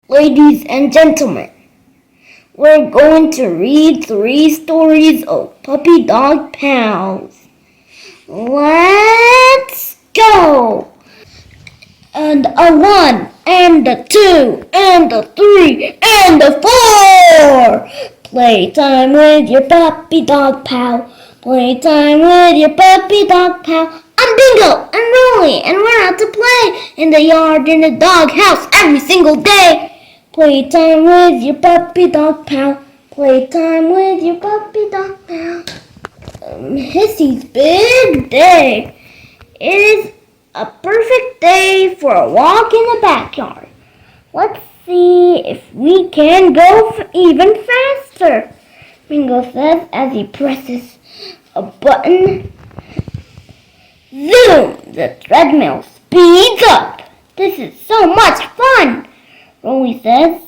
Ladies and gentlemen, we're going to read 3 stories of puppy dog pals. Let's go! And a 1, and a 2, and a 3, and a 4! Playtime with your puppy dog pal. Playtime with your puppy dog pal. I'm Bingo and Rolly, and we're out to play in the yard, in the dog house every single day. Playtime with your puppy dog pal. Playtime with your puppy dog pal. Hissy's big day. It is a perfect day for a walk in the backyard. Let's see if we can go even faster, Bingo says as he presses a button. Zoom! The treadmill speeds up. This is so much fun, Rolly says.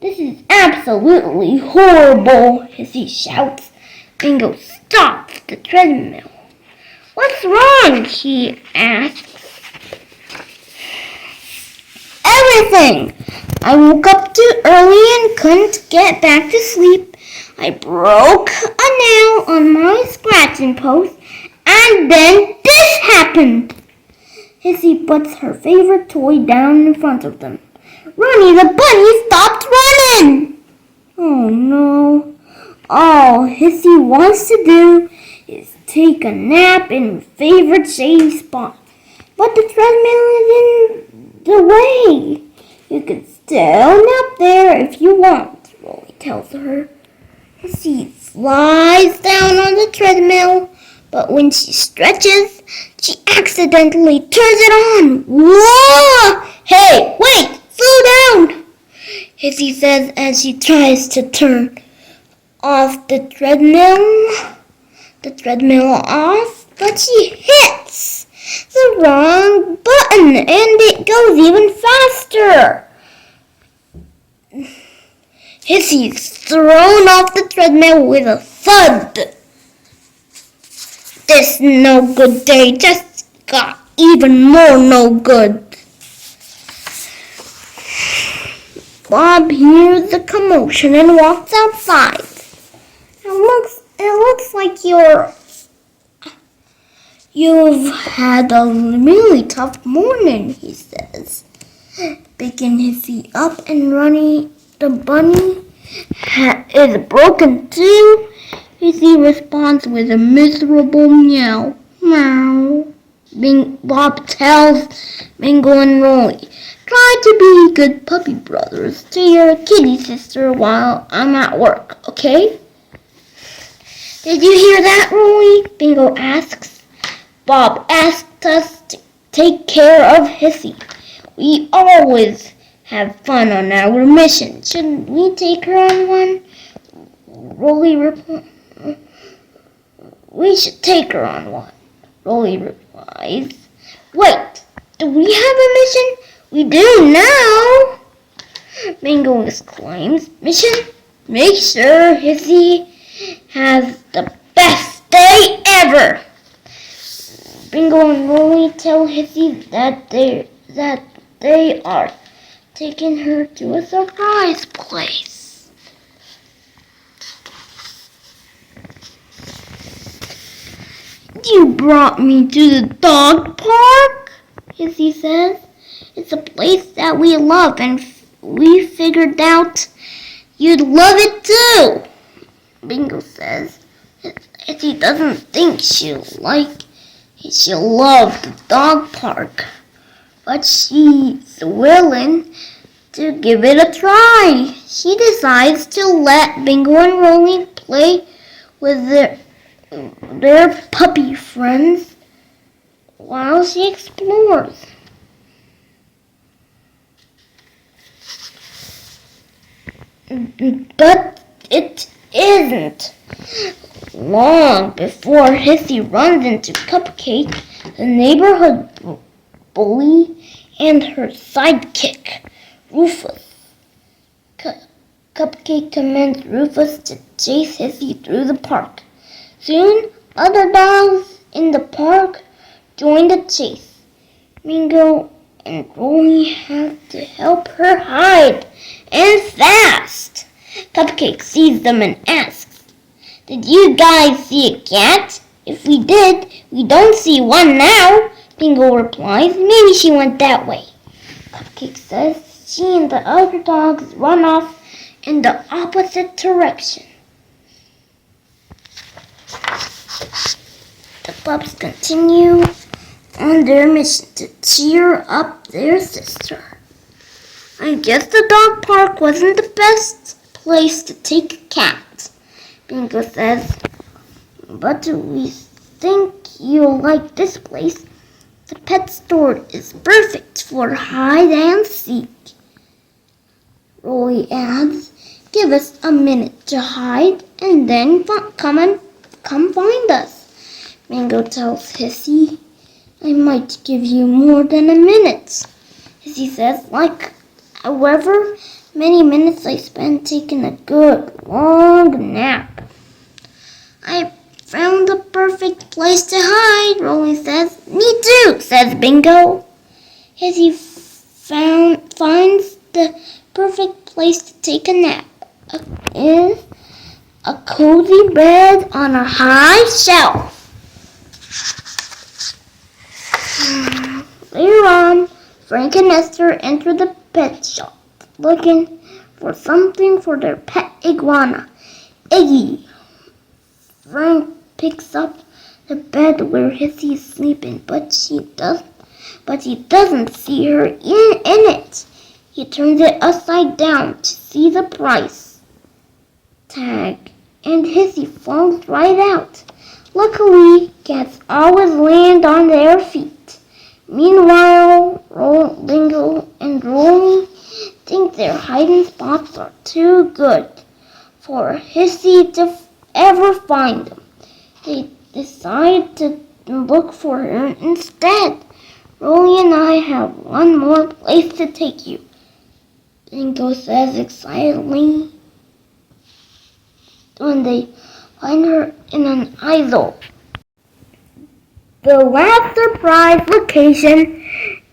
This is absolutely horrible, Hissy shouts. Bingo stops the treadmill. What's wrong? She asks. Everything! I woke up too early and couldn't get back to sleep. I broke a nail on my scratching post, and then this happened. Hissy puts her favorite toy down in front of them. Ronnie the bunny stopped running! Oh no. All Hissy wants to do is take a nap in her favorite shady spot. But the treadmill is in the way. You can still nap there if you want, Rolly tells her. Hissy slides down on the treadmill, but when she stretches, she accidentally turns it on. Whoa! Hey, wait! Slow down! Hissy says as she tries to turn off the treadmill off, but she hits the wrong button and it goes even faster. Hissy's thrown off the treadmill with a thud. This no good day just got even more no good. Bob hears the commotion and walks outside. It looks like you've had a really tough morning, he says, picking Hissy up, and Ronnie the bunny is broken too. Hissy responds with a miserable meow. Meow. Bob tells Bingo and Rolly, try to be good puppy brothers to your kitty sister while I'm at work, okay? Did you hear that, Rolly? Bingo asks. Bob asked us to take care of Hissy. We always have fun on our mission. Shouldn't we take her on one? Rolly replies. We should take her on one, Rolly replies. Wait, do we have a mission? We do now, Bingo exclaims. Mission? Make sure Hissy has the best day ever. Bingo and Rolly tell Hissy that they are taking her to a surprise place. You brought me to the dog park, Hissy says. It's a place that we love, and we figured out you'd love it too, Bingo says. Hissy doesn't think she'll love the dog park, but she's willing to give it a try. She decides to let Bingo and Rolly play with their puppy friends while she explores. But it isn't long before Hissy runs into Cupcake, the neighborhood bully, and her sidekick, Rufus. Cupcake commands Rufus to chase Hissy through the park. Soon, other dogs in the park join the chase. Bingo and Rolly have to help her hide and fast. Cupcake sees them and asks, "Did you guys see a cat?" "If we did, we don't see one now," Bingo replies. "Maybe she went that way." Cupcake says she and the other dogs run off in the opposite direction. The pups continue on their mission to cheer up their sister. "I guess the dog park wasn't the best place to take a cat," Bingo says, "but we think you'll like this place. The pet store is perfect for hide and seek." Rolly adds, "Give us a minute to hide and then come find us." Bingo tells Hissy, "I might give you more than a minute." Hissy says, "However many minutes I spend taking a good long nap." "I found the perfect place to hide," Rolly says. "Me too," says Bingo. Hissy finds the perfect place to take a nap. Is a cozy bed on a high shelf. Later on, Frank and Esther enter the pet shop, looking for something for their pet iguana, Iggy. Frank picks up the bed where Hissy is sleeping, but he doesn't see her in it. He turns it upside down to see the price tag, and Hissy falls right out. Luckily, cats always land on their feet. Meanwhile, Bingo and Rolly think their hiding spots are too good for Hissy to ever find them. They decide to look for her instead. "Rolly and I have one more place to take you," Bingo says excitedly when they find her in an aisle. The last surprise location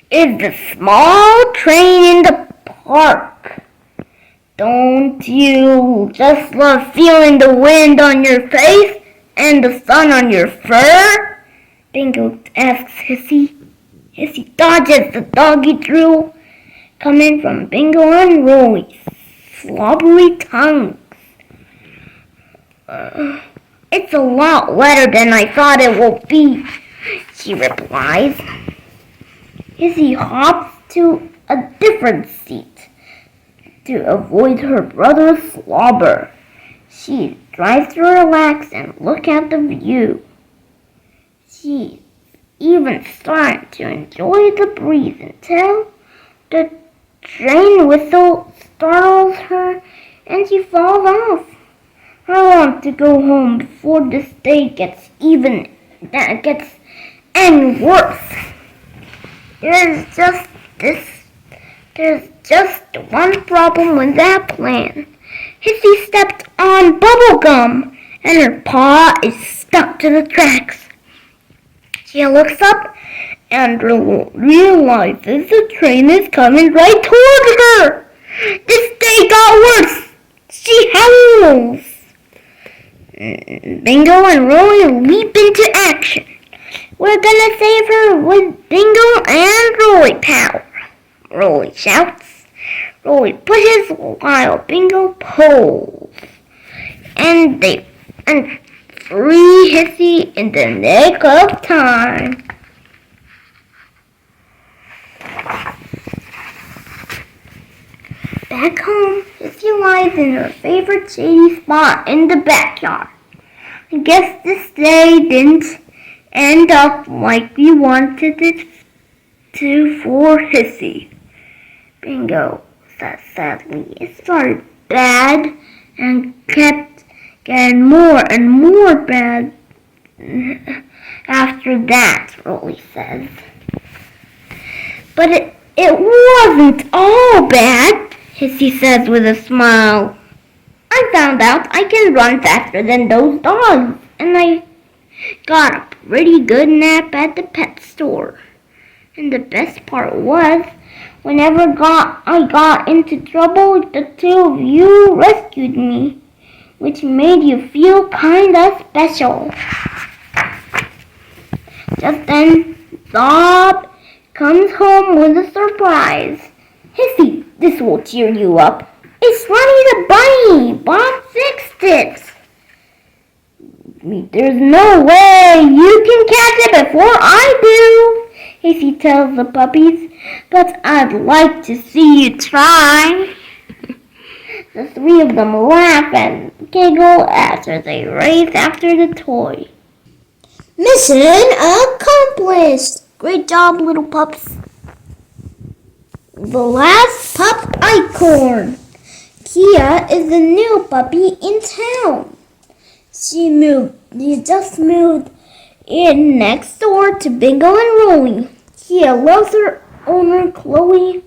is the small train in the park. "Don't you just love feeling the wind on your face and the sun on your fur?" Bingo asks Hissy. Hissy dodges the doggy drool coming from Bingo and Rolly's slobbery tongues. "It's a lot wetter than I thought it would be," she replies. Hissy hops to a different seat to avoid her brother's slobber. She tries to relax and look at the view. She's even starting to enjoy the breeze until the train whistle startles her and she falls off. "I want to go home before this day gets any worse. There's just one problem with that plan." Hissy stepped on bubblegum and her paw is stuck to the tracks. She looks up and realizes the train is coming right toward her. This day got worse. She howls. Bingo and Rolly leap into action. "We're gonna save her with Bingo and Rolly power," Rolly shouts. Rolly pushes while Bingo pulls, and they free Hissy in the nick of time. Back home, Hissy lies in her favorite shady spot in the backyard. "I guess this day didn't end up like we wanted it to for Hissy," Bingo says sadly. "It started bad and kept getting more and more bad after that," Rolly says. "But it wasn't all bad," Hissy says with a smile. "I found out I can run faster than those dogs, and I got a pretty good nap at the pet store. And the best part was, Whenever I got into trouble, the two of you rescued me, which made you feel kinda special. Just then, Bob comes home with a surprise. Hissy, this will cheer you up. It's Ronnie the bunny. Bob fixed it. There's no way you can catch it before I do, Hissy tells the puppies, but I'd like to see you try. The three of them laugh and giggle after they race after the toy. Mission accomplished! Great job, little pups. The Last Pup-icorn. Kia is the new puppy in town. She just moved in next door to Bingo and Rolly. Kia loves her owner, Chloe,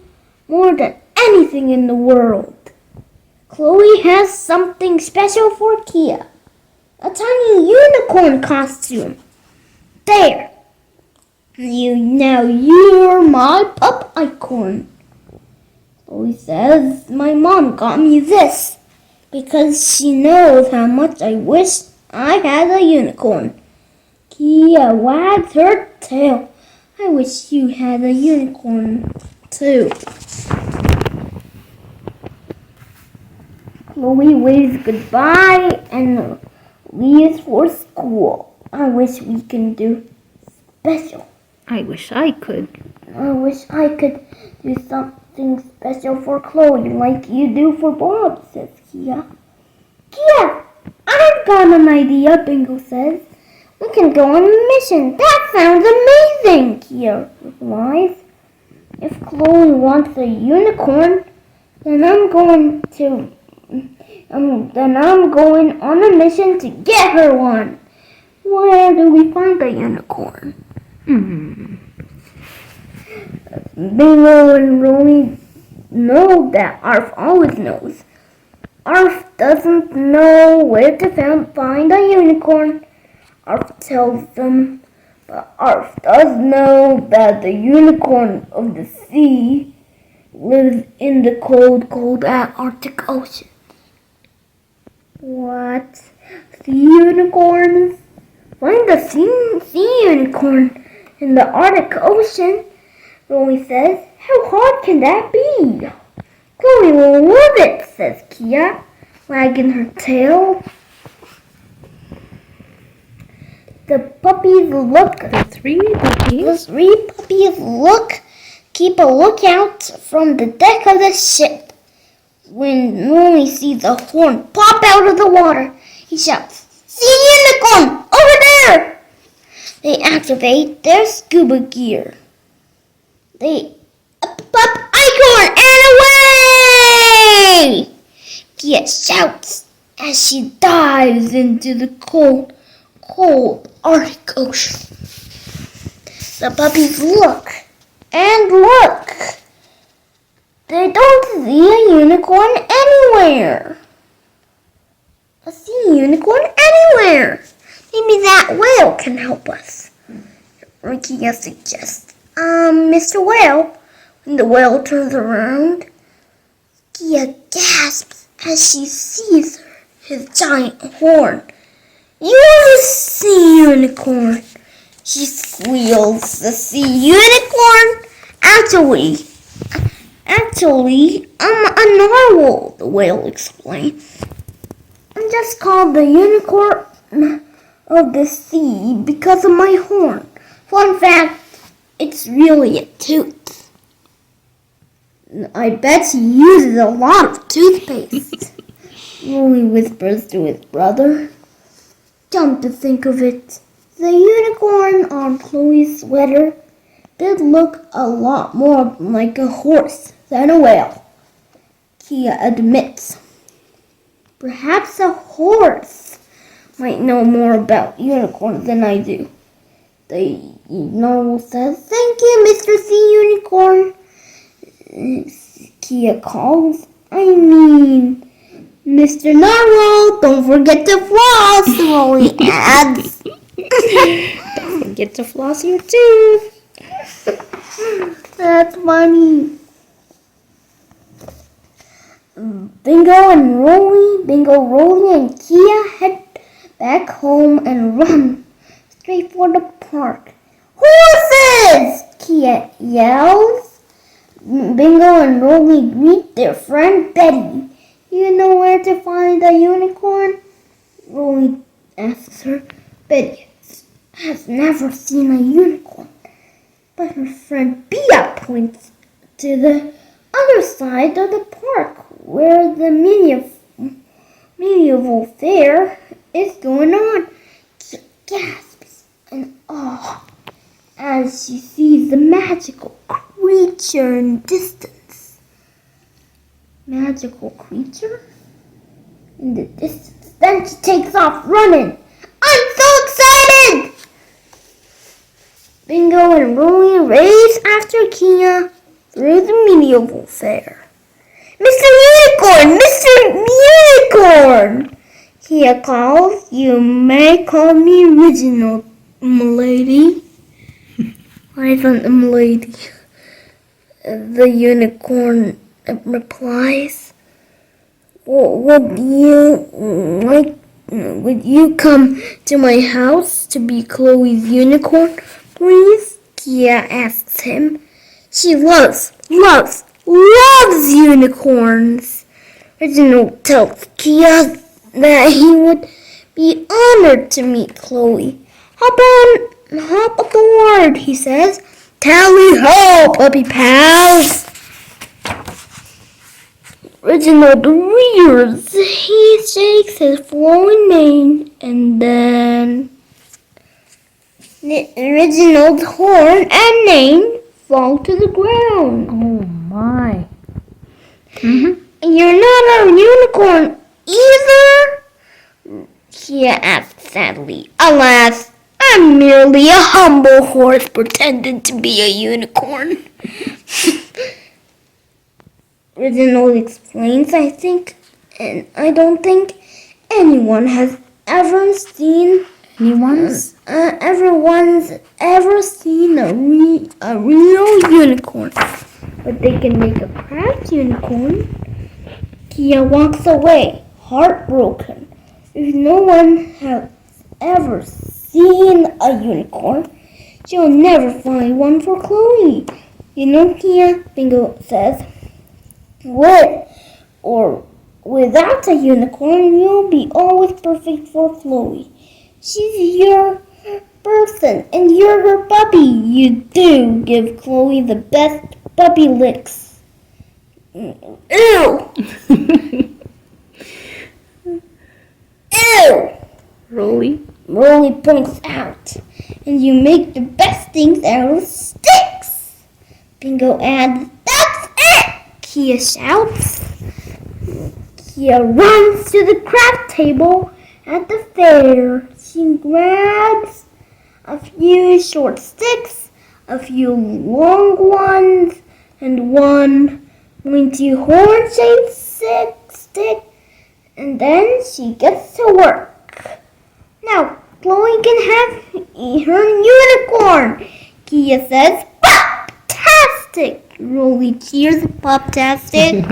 more than anything in the world. Chloe has something special for Kia. A tiny unicorn costume. There. You're my pup-icorn. Chloe says my mom got me this because she knows how much I wish I had a unicorn. Kia wags her tail. I wish you had a unicorn too. Chloe waves goodbye and leaves for school. I wish we can do special. I wish I could. I wish I could do something special for Chloe like you do for Bob, says Kia. Kia, I've got an idea, Bingo says. We can go on a mission. That sounds amazing, Kia replies. If Chloe wants a unicorn, then I'm going on a mission to get her one. Where do we find a unicorn? Bingo and Rolly know that Arf always knows. Arf doesn't know where to find a unicorn. Arf tells them, but Arf does know that the unicorn of the sea lives in the cold, cold Arctic Ocean. What? Sea unicorns? Find the sea unicorn in the Arctic Ocean, Rolly says. How hard can that be? Chloe will love it, says Kia, wagging her tail. The three puppies keep a lookout from the deck of the ship. When Rolly sees a horn pop out of the water, he shouts, "Sea unicorn! Over there!" They activate their scuba gear. Pup-icorn and away! Kia shouts as she dives into the cold, cold Arctic Ocean. The puppies look and look. They don't see a unicorn anywhere. A sea unicorn anywhere. Maybe that whale can help us. Kia suggests, Mr. Whale. When the whale turns around, Kia gasps as she sees his giant horn. You're a sea unicorn. She squeals. The sea unicorn? Actually, I'm a narwhal, the whale explains. I'm just called the unicorn of the sea because of my horn. Fun fact, it's really a tooth. I bet he uses a lot of toothpaste. Rolly whispers to his brother. Come to think of it, the unicorn on Chloe's sweater did look a lot more like a horse than a whale, Kia admits. Perhaps a horse might know more about unicorns than I do. The narwhal says, "Thank you, Mr. Sea Unicorn." Kia calls, Mr. Narwhal, don't forget to floss, Rolly adds. Don't forget to floss your tooth. That's funny. Bingo, Rolly, and Kia head back home and run straight for the park. Horses! Kia yells. Bingo and Rolly greet their friend Betty. You know where to find a unicorn? Rolly asks her. Betty has never seen a unicorn, but her friend Bia points to the other side of the park where the medieval fair is going on. She gasps in awe as she sees the magical creature in the distance. Magical creature? In the distance. Then she takes off running. I'm so excited! Bingo and Rolly race after Kia through the medieval fair. Mr. Unicorn! Kia calls. You may call me Reginald, m'lady. Why isn't m'lady? The unicorn replies. Would you come to my house to be Chloe's unicorn, please? Kia asks him. She loves unicorns. Reginald tells Kia that he would be honored to meet Chloe. Hop aboard, he says. Tally-ho, puppy pals! Reginald rears. He shakes his flowing mane, and then Reginald's horn and mane fall to the ground. Oh my. You're not a unicorn either? Kia asks sadly. Alas, I'm merely a humble horse pretending to be a unicorn. Reginald explains, I don't think anyone has ever seen everyone's ever seen a real unicorn, but they can make a craft unicorn. Kia walks away, heartbroken. If no one has ever seen a unicorn, she'll never find one for Chloe. You know, Kia, Bingo says, without a unicorn, you'll be always perfect for Chloe. She's your person, and you're her puppy. You do give Chloe the best puppy licks. Ew! Ew! Rolly points out, and you make the best things out of sticks. Bingo adds, that's it! Kia shouts. Kia runs to the craft table at the fair. She grabs a few short sticks, a few long ones, and one pointy horn-shaped stick, and then she gets to work. Now, Chloe can have her unicorn, Kia says. PupTastic! Rolly cheers. PupTastic.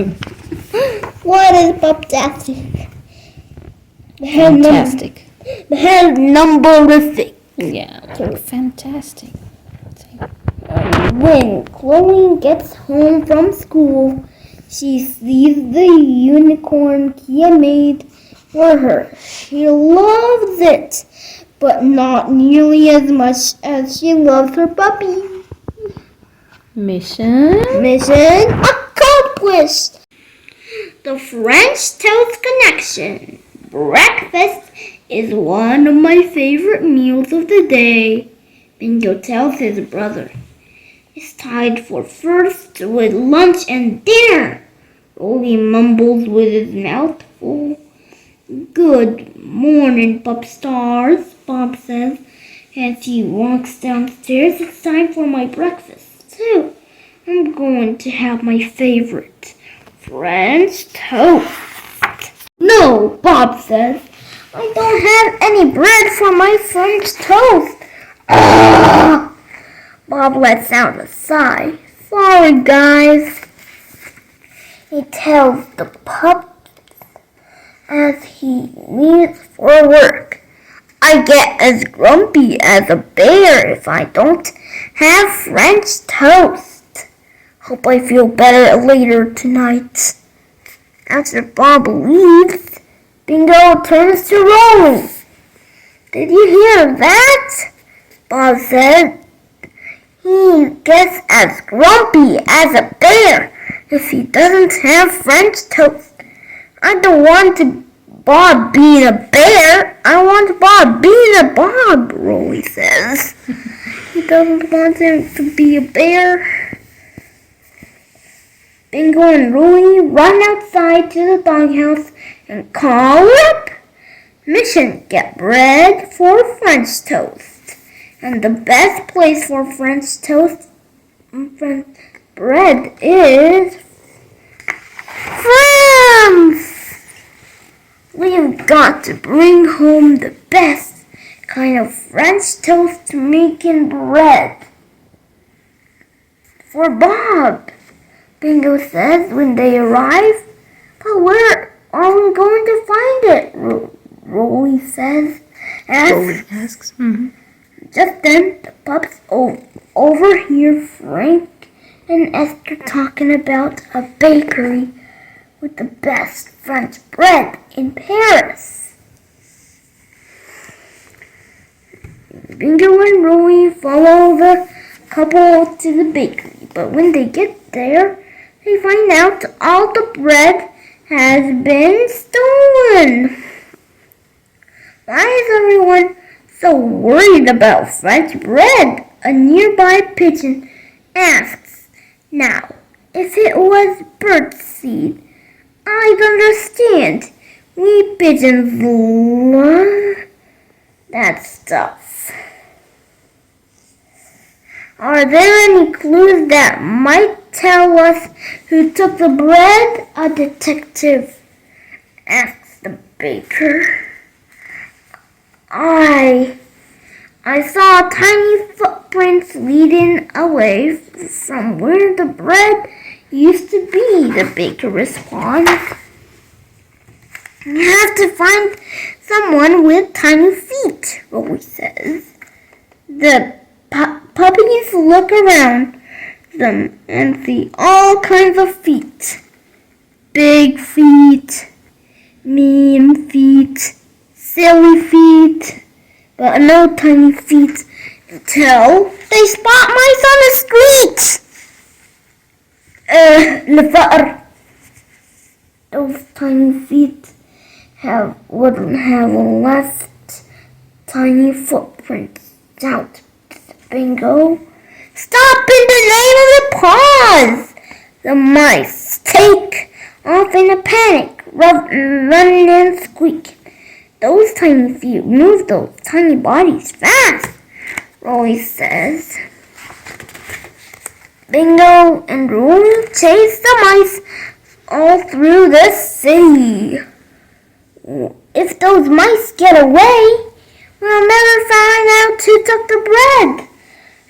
What is PupTastic? Fantastic. The head numberific. Yeah, fantastic. When Chloe gets home from school, she sees the unicorn Kia made for her. She loves it, but not nearly as much as she loves her puppy. Mission accomplished. The French Toast Connection. Breakfast is one of my favorite meals of the day. Bingo tells his brother. It's tied for first with lunch and dinner. Rolly mumbles with his mouth full. Good morning, pup stars, Bob says as he walks downstairs. It's time for my breakfast, too. I'm going to have my favorite, French toast. No, Bob says. I don't have any bread for my French toast. Bob lets out a sigh. Sorry, guys. he tells the pup as he leaves for work. I get as grumpy as a bear if I don't have French toast. Hope I feel better later tonight. After Bob leaves, Bingo turns to Rolly. Did you hear that? Bob said. He gets as grumpy as a bear if he doesn't have French toast. I don't want Bob being a bear. I want Bob being a Bob, Rolly says. He doesn't want him to be a bear. Bingo and Rolly run outside to the doghouse and call up. Mission, get bread for French toast. And the best place for French toast bread is France. We've got to bring home the best kind of French toast making bread for Bob, Bingo says when they arrive. But where are we going to find it? Rolly says. Rolly asks. Just then, the pups overhear Frank and Esther talking about a bakery with the best French bread in Paris. Bingo and Rolly follow the couple to the bakery, but when they get there, they find out all the bread has been stolen. Why is everyone so worried about French bread? A nearby pigeon asks. Now, if it was birdseed, I'd understand. We pigeons love that stuff. Are there any clues that might tell us who took the bread? A detective asks the baker. I saw tiny footprints leading away from where the bread used to be, the baker responds. You have to find someone with tiny feet, Rolly says. The puppies look around them and see all kinds of feet. Big feet, mean feet, silly feet, but no tiny feet until they spot mice on the street. Those tiny feet wouldn't have left tiny footprints. Shout Bingo. Stop in the name of the paws! The mice take off in a panic, running and squeaking. Those tiny feet move those tiny bodies fast, Rolly says. Bingo and Rolly chase the mice all through the city. If those mice get away, we'll never find out who took the bread.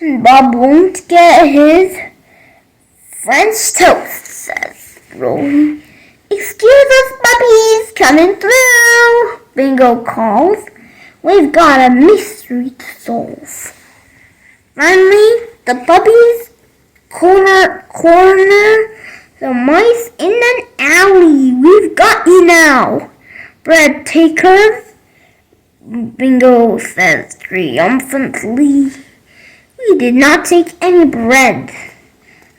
And Bob won't get his French toast, says Rolly. Excuse us, puppies, coming through, Bingo calls. We've got a mystery to solve. Finally, the puppies corner the mice in an alley. We've got you now, bread takers, Bingo says triumphantly. We did not take any bread,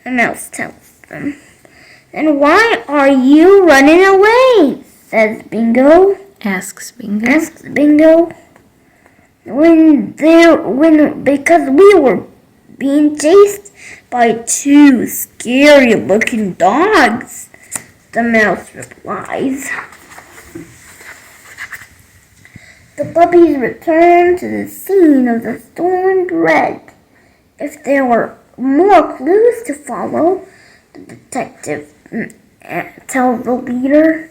the mouse tells them. Then why are you running away? Says Bingo. Asks Bingo. Because we were being chased by two scary-looking dogs, the mouse replies. The puppies return to the scene of the stolen bread. If there were more clues to follow, the detective tells the leader.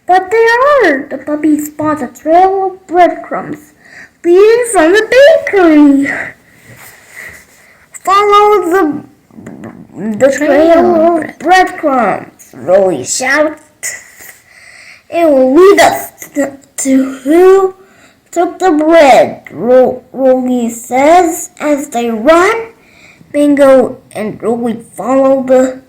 But there are. The puppy spots a trail of breadcrumbs leading from the bakery. Follow the trail of breadcrumbs, Rolly shouts. It will lead us to who took the bread, Rolly says as they run. Bingo and Rolly follow the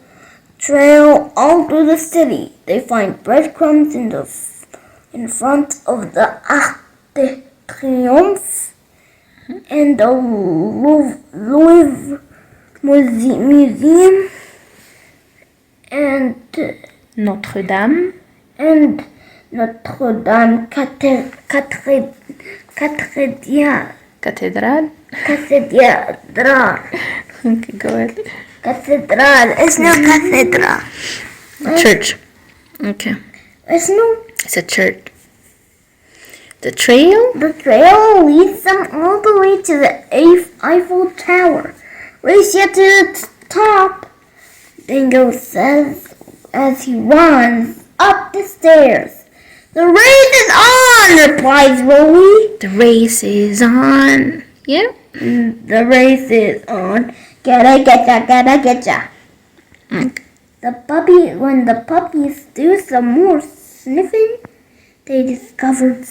trail all through the city. They find breadcrumbs in front of the Arc de Triomphe and the Louvre Museum and Notre Dame. And Notre Dame Cathedral. Cathedral. Okay, go ahead. Cathedral. It's not cathedral. Church. Okay. It's a church. The trail? The trail leads them all the way to the Eiffel Tower. Race you to the top, Bingo says as he runs up the stairs. The race is on, replies Rolly. The race is on. Yeah? The race is on. Gotta getcha. Okay. When the puppies do some more sniffing, they discovered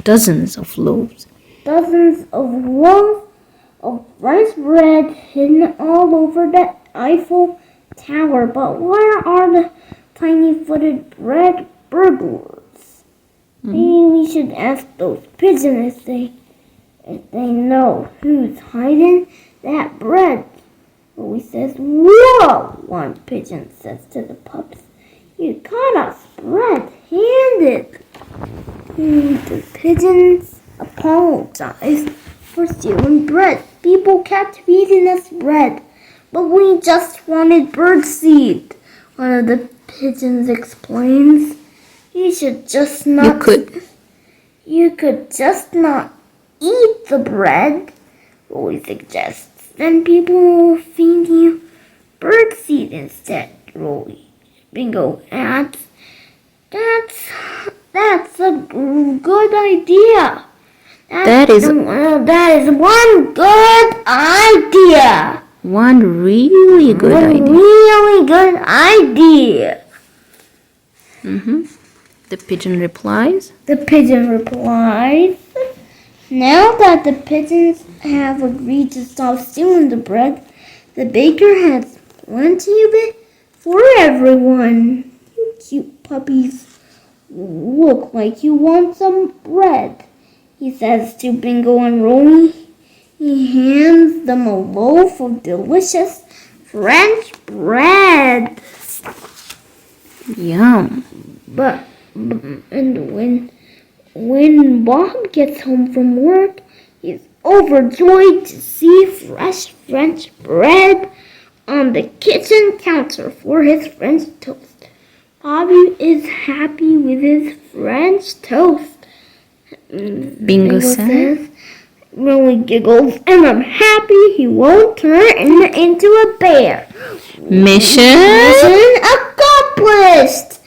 Dozens of loaves of rice bread hidden all over the Eiffel Tower. But where are the tiny-footed bread burglars? Maybe we should ask those pigeons if they know who's hiding that bread. Louie says, "Whoa!" one pigeon says to the pups. "You got us red-handed." The pigeons apologized for stealing bread. People kept feeding us bread, but we just wanted birdseed. One of the pigeons explains. You could just not eat the bread, Rolly suggests. Then people will feed you birdseed instead, Rolly. Bingo adds. That's a good idea. That is one good idea. One really good idea. Really good idea. The pigeon replies. Now that the pigeons have agreed to stop stealing the bread, the baker has plenty of it for everyone. You cute puppies look like you want some bread, he says to Bingo and Rolly. He hands them a loaf of delicious French bread. Yum. And when Bob gets home from work, he's overjoyed to see fresh French bread on the kitchen counter for his French toast. Bobby is happy with his French toast. Bingo says. Rolly giggles, and I'm happy he won't turn into a bear. Mission accomplished!